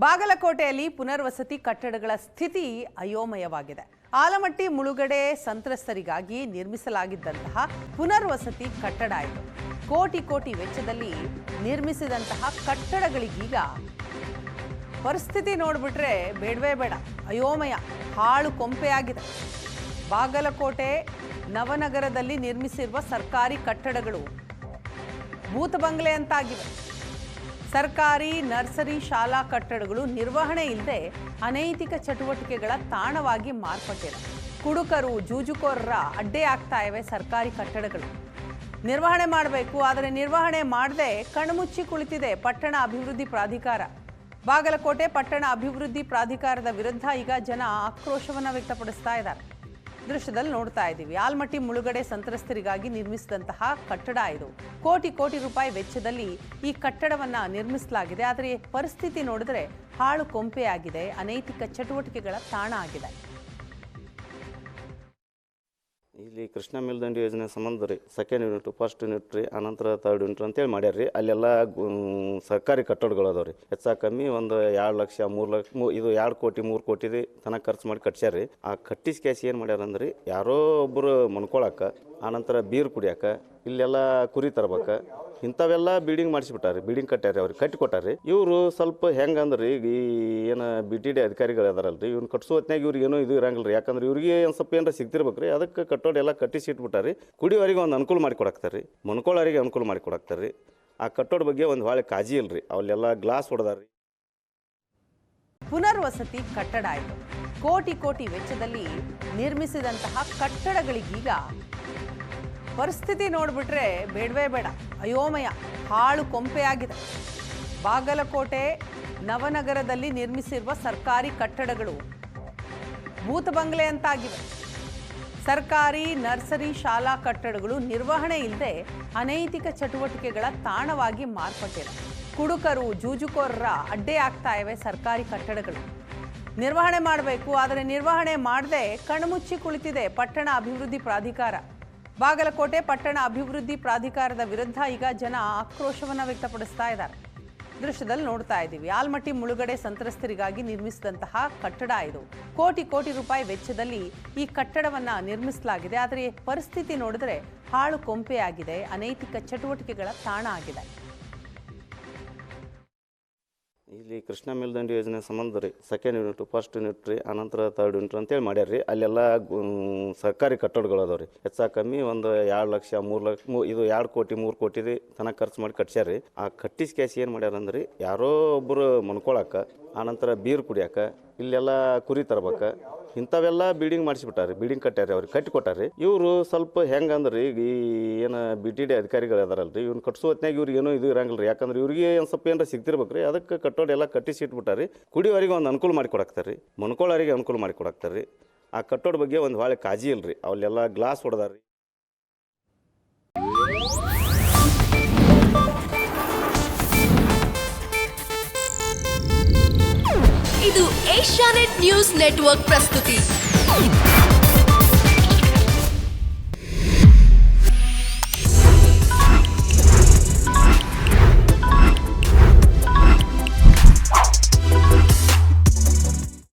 ಬಾಗಲಕೋಟೆಯಲ್ಲಿ ಪುನರ್ವಸತಿ ಕಟ್ಟಡಗಳ ಸ್ಥಿತಿ ಅಯೋಮಯವಾಗಿದೆ. ಆಲಮಟ್ಟಿ ಮುಳುಗಡೆ ಸಂತ್ರಸ್ತರಿಗಾಗಿ ನಿರ್ಮಿಸಲಾಗಿದ್ದಂತಹ ಪುನರ್ವಸತಿ ಕಟ್ಟಡ ಇದು. ಕೋಟಿ ವೆಚ್ಚದಲ್ಲಿ ನಿರ್ಮಿಸಿದಂತಹ ಕಟ್ಟಡಗಳಿಗೀಗ ಪರಿಸ್ಥಿತಿ ನೋಡಿಬಿಟ್ರೆ ಬೇಡವೇ ಬೇಡ, ಅಯೋಮಯ, ಹಾಳು ಕೊಂಪೆಯಾಗಿದೆ. ಬಾಗಲಕೋಟೆ ನವನಗರದಲ್ಲಿ ನಿರ್ಮಿಸಿರುವ ಸರ್ಕಾರಿ ಕಟ್ಟಡಗಳು ಭೂತ ಬಂಗ್ಲೆ ಅಂತಾಗಿವೆ. ಸರ್ಕಾರಿ ನರ್ಸರಿ ಶಾಲಾ ಕಟ್ಟಡಗಳು ನಿರ್ವಹಣೆ ಇಲ್ಲದೆ ಅನೈತಿಕ ಚಟುವಟಿಕೆಗಳ ತಾಣವಾಗಿ ಮಾರ್ಪಟ್ಟಿದೆ. ಕುಡುಕರು, ಜೂಜುಕೋರರ ಅಡ್ಡೆ ಆಗ್ತಾ ಇವೆ ಸರ್ಕಾರಿ ಕಟ್ಟಡಗಳು. ನಿರ್ವಹಣೆ ಮಾಡಬೇಕು, ಆದರೆ ನಿರ್ವಹಣೆ ಮಾಡದೆ ಕಣ್ಮುಚ್ಚಿ ಕುಳಿತಿದೆ ಪಟ್ಟಣ ಅಭಿವೃದ್ಧಿ ಪ್ರಾಧಿಕಾರ. ಬಾಗಲಕೋಟೆ ಪಟ್ಟಣ ಅಭಿವೃದ್ಧಿ ಪ್ರಾಧಿಕಾರದ ವಿರುದ್ಧ ಈಗ ಜನ ಆಕ್ರೋಶವನ್ನು ವ್ಯಕ್ತಪಡಿಸ್ತಾ ಇದ್ದಾರೆ. ದೃಶ್ಯದಲ್ಲಿ ನೋಡ್ತಾ ಇದ್ದೀವಿ. ಆಲಮಟ್ಟಿ ಮುಳುಗಡೆ ಸಂತ್ರಸ್ತರಿಗಾಗಿ ನಿರ್ಮಿಸಿದಂತಹ ಕಟ್ಟಡ ಇದು. ಕೋಟಿ ರೂಪಾಯಿ ವೆಚ್ಚದಲ್ಲಿ ಈ ಕಟ್ಟಡವನ್ನ ನಿರ್ಮಿಸಲಾಗಿದೆ. ಆದರೆ ಪರಿಸ್ಥಿತಿ ನೋಡಿದ್ರೆ ಹಾಳು ಕೊಂಪೆಯಾಗಿದೆ, ಅನೈತಿಕ ಚಟುವಟಿಕೆಗಳ ತಾಣ ಆಗಿದೆ. ಇಲ್ಲಿ ಕೃಷ್ಣ ಮೇಲ್ದಂಡೆ ಯೋಜನೆ ಸಂಬಂಧ ರೀ ಸೆಕೆಂಡ್ ಯೂನಿಟ್, ಫಸ್ಟ್ ಯೂನಿಟ್ ರೀ, ಅನಂತರ ಥರ್ಡ್ ಯೂನಿಟ್ ಅಂತೇಳಿ ಮಾಡ್ಯಾರ ರೀ. ಅಲ್ಲೆಲ್ಲ ಸರ್ಕಾರಿ ಕಟ್ಟಡಗಳು ಅದಾವ ರೀ. ಹೆಚ್ಚಾ ಕಮ್ಮಿ ಒಂದು 2 ಲಕ್ಷ 3 ಲಕ್ಷ ಇದು 2 ಕೋಟಿ 3 ಕೋಟಿ ತನಕ ಖರ್ಚು ಮಾಡಿ ಕಟ್ಸ್ಯಾರ ರೀ. ಆ ಕಟ್ಟಿಸ್ ಕ್ಯಾಶ್ ಏನು ಮಾಡ್ಯಾರ ಅಂದ್ರೆ ಯಾರೋ ಒಬ್ಬರು ಮನ್ಕೊಳಕ್ಕೆ, ಆನಂತರ ಬೀರ್ ಕುಡಿಯಾಕ, ಇಲ್ಲೆಲ್ಲ ಕುರಿ ತರ್ಬೇಕ, ಇಂಥವೆಲ್ಲ ಬಿಲ್ಡಿಂಗ್ ಮಾಡಿಸ್ಬಿಟ್ಟಾರೆ. ಬಿಲ್ಡಿಂಗ್ ಕಟ್ಟ್ಯಾರ, ಅವ್ರಿಗೆ ಕಟ್ಟಿ ಕೊಟ್ಟಾರೆ. ಇವರು ಸ್ವಲ್ಪ ಹೆಂಗಂದ್ರೆ ಈಗ ಏನು BTD ಅಧಿಕಾರಿಗಳು ಅದಾರಲ್ರಿ, ಇವ್ನು ಕಟ್ಸೋ ಹೊತ್ನಾಗ ಇವ್ರಿಗೆ ಏನೋ ಇದು ಇರಂಗಿಲ್ಲ ರೀ. ಯಾಕಂದ್ರೆ ಇವ್ರಿಗೆ ಒಂದು ಸ್ವಲ್ಪ ಏನಾರ ಸಿಗ್ತಿರ್ಬೇಕು ರೀ. ಅದಕ್ಕೆ ಕಟ್ಟೋಡಿ ಎಲ್ಲ ಕಟ್ಟಿಸಿ ಇಟ್ಬಿಟ್ಟಾರೆ. ಕುಡಿಯೋರಿಗೆ ಒಂದು ಅನುಕೂಲ ಮಾಡಿ ಕೊಡಾಕ್ತಾರೆ ರೀ, ಮನ್ಕೊಳ್ಳೋರಿಗೆ ಅನುಕೂಲ ಮಾಡಿ ಕೊಡಾಕ್ತಾರೆ ರೀ. ಆ ಕಟ್ಟೋಡ ಬಗ್ಗೆ ಒಂದು ಭಾಳ ಕಾಳಜಿ ಇಲ್ರಿ. ಅಲ್ಲೆಲ್ಲ ಗ್ಲಾಸ್ ಹೊಡೆದಾರ್ರಿ. ಪುನರ್ವಸತಿ ಕಟ್ಟಡ ಇದು. ಕೋಟಿ ವೆಚ್ಚದಲ್ಲಿ ನಿರ್ಮಿಸಿದಂತಹ ಕಟ್ಟಡಗಳಿಗೀಗ ಪರಿಸ್ಥಿತಿ ನೋಡಿಬಿಟ್ರೆ ಬೇಡವೇ ಬೇಡ, ಅಯೋಮಯ, ಹಾಳು ಕೊಂಪೆಯಾಗಿದೆ. ಬಾಗಲಕೋಟೆ ನವನಗರದಲ್ಲಿ ನಿರ್ಮಿಸಿರುವ ಸರ್ಕಾರಿ ಕಟ್ಟಡಗಳು ಭೂತ ಬಂಗ್ಲೆ ಅಂತಾಗಿವೆ. ಸರ್ಕಾರಿ ನರ್ಸರಿ ಶಾಲಾ ಕಟ್ಟಡಗಳು ನಿರ್ವಹಣೆ ಇಲ್ಲದೆ ಅನೈತಿಕ ಚಟುವಟಿಕೆಗಳ ತಾಣವಾಗಿ ಮಾರ್ಪಟ್ಟಿದೆ. ಕುಡುಕರು, ಜೂಜುಕೋರರ ಅಡ್ಡೆ ಆಗ್ತಾ ಇವೆ ಸರ್ಕಾರಿ ಕಟ್ಟಡಗಳು. ನಿರ್ವಹಣೆ ಮಾಡಬೇಕು, ಆದರೆ ನಿರ್ವಹಣೆ ಮಾಡದೆ ಕಣ್ಮುಚ್ಚಿ ಕುಳಿತಿದೆ ಪಟ್ಟಣ ಅಭಿವೃದ್ಧಿ ಪ್ರಾಧಿಕಾರ. ಬಾಗಲಕೋಟೆ ಪಟ್ಟಣ ಅಭಿವೃದ್ಧಿ ಪ್ರಾಧಿಕಾರದ ವಿರುದ್ಧ ಈಗ ಜನ ಆಕ್ರೋಶವನ್ನು ವ್ಯಕ್ತಪಡಿಸ್ತಾ ಇದ್ದಾರೆ. ದೃಶ್ಯದಲ್ಲಿ ನೋಡ್ತಾ ಇದ್ದೀವಿ. ಆಲಮಟ್ಟಿ ಮುಳುಗಡೆ ಸಂತ್ರಸ್ತರಿಗಾಗಿ ನಿರ್ಮಿಸಿದಂತಹ ಕಟ್ಟಡ ಇದು. ಕೋಟಿ ರೂಪಾಯಿ ವೆಚ್ಚದಲ್ಲಿ ಈ ಕಟ್ಟಡವನ್ನ ನಿರ್ಮಿಸಲಾಗಿದೆ. ಆದರೆ ಪರಿಸ್ಥಿತಿ ನೋಡಿದ್ರೆ ಹಾಳು ಕೊಂಪೆಯಾಗಿದೆ, ಅನೈತಿಕ ಚಟುವಟಿಕೆಗಳ ತಾಣ ಆಗಿದೆ. ಇಲ್ಲಿ ಕೃಷ್ಣ ಮೇಲ್ದಂಡೆ ಯೋಜನೆ ಸಂಬಂಧ ರೀ ಸೆಕೆಂಡ್ ಯೂನಿಟ್, ಫಸ್ಟ್ ಯೂನಿಟ್ ರೀ, ಅನಂತರ ಥರ್ಡ್ ಯೂನಿಟ್ ಅಂತೇಳಿ ಮಾಡ್ಯಾರ ರೀ. ಅಲ್ಲೆಲ್ಲ ಸರ್ಕಾರಿ ಕಟ್ಟಡಗಳು ಅದಾವ ರೀ. ಹೆಚ್ಚಾ ಕಮ್ಮಿ ಒಂದು 2 ಲಕ್ಷ 3 ಲಕ್ಷ ಇದು 2 ಕೋಟಿ 3 ಕೋಟಿ ತನಕ ಖರ್ಚು ಮಾಡಿ ಕಟ್ಸ್ಯಾರ ರೀ. ಆ ಕಟ್ಟಿಸ್ ಕ್ಯಾಶ್ ಏನು ಮಾಡ್ಯಾರ ಅಂದ್ರೆ ಯಾರೋ ಒಬ್ಬರು ಮನ್ಕೊಳಕ್ಕೆ, ಆನಂತರ ಬೀರ್ ಕುಡಿಯಾಕ, ಇಲ್ಲೆಲ್ಲ ಕುರಿ ತರ್ಬೇಕ, ಇಂಥವೆಲ್ಲ ಬಿಲ್ಡಿಂಗ್ ಮಾಡಿಸ್ಬಿಟ್ಟಾರೆ. ಬಿಲ್ಡಿಂಗ್ ಕಟ್ಟ್ಯಾರ, ಅವ್ರಿಗೆ ಕಟ್ಟಿ ಕೊಟ್ಟಾರೆ. ಇವರು ಸ್ವಲ್ಪ ಹೆಂಗಂದ್ರೆ ಈಗ ಏನು BTD ಅಧಿಕಾರಿಗಳು ಅದಾರಲ್ರಿ, ಇವ್ನು ಕಟ್ಸೋ ಹೊತ್ನಾಗ ಇವ್ರಿಗೆ ಏನೋ ಇದು ಇರಂಗಿಲ್ಲ ರೀ. ಯಾಕಂದ್ರೆ ಇವ್ರಿಗೆ ಒಂದು ಸ್ವಲ್ಪ ಏನಾರ ಸಿಗ್ತಿರ್ಬೇಕು ರೀ. ಅದಕ್ಕೆ ಕಟ್ಟೋಡಿ ಎಲ್ಲ ಕಟ್ಟಿಸಿ ಇಟ್ಬಿಟ್ಟಾರೆ. ಕುಡಿಯೋರಿಗೆ ಒಂದು ಅನುಕೂಲ ಮಾಡಿ ಕೊಡಾಕ್ತಾರೆ ರೀ, ಮನ್ಕೊಳ್ಳೋರಿಗೆ ಅನುಕೂಲ ಮಾಡಿ ಕೊಡಾಕ್ತಾರೆ ರೀ. ಆ ಕಟ್ಟೋಡ ಬಗ್ಗೆ ಒಂದು ಭಾಳ ಕಾಳಜಿ ಇಲ್ರಿ. ಅಲ್ಲೆಲ್ಲ ಗ್ಲಾಸ್ ಹೊಡೆದಾರ್ರಿ. ಇದು ಏಷ್ಯಾನೆಟ್ ನ್ಯೂಸ್ ನೆಟ್ವರ್ಕ್ ಪ್ರಸ್ತುತಿ.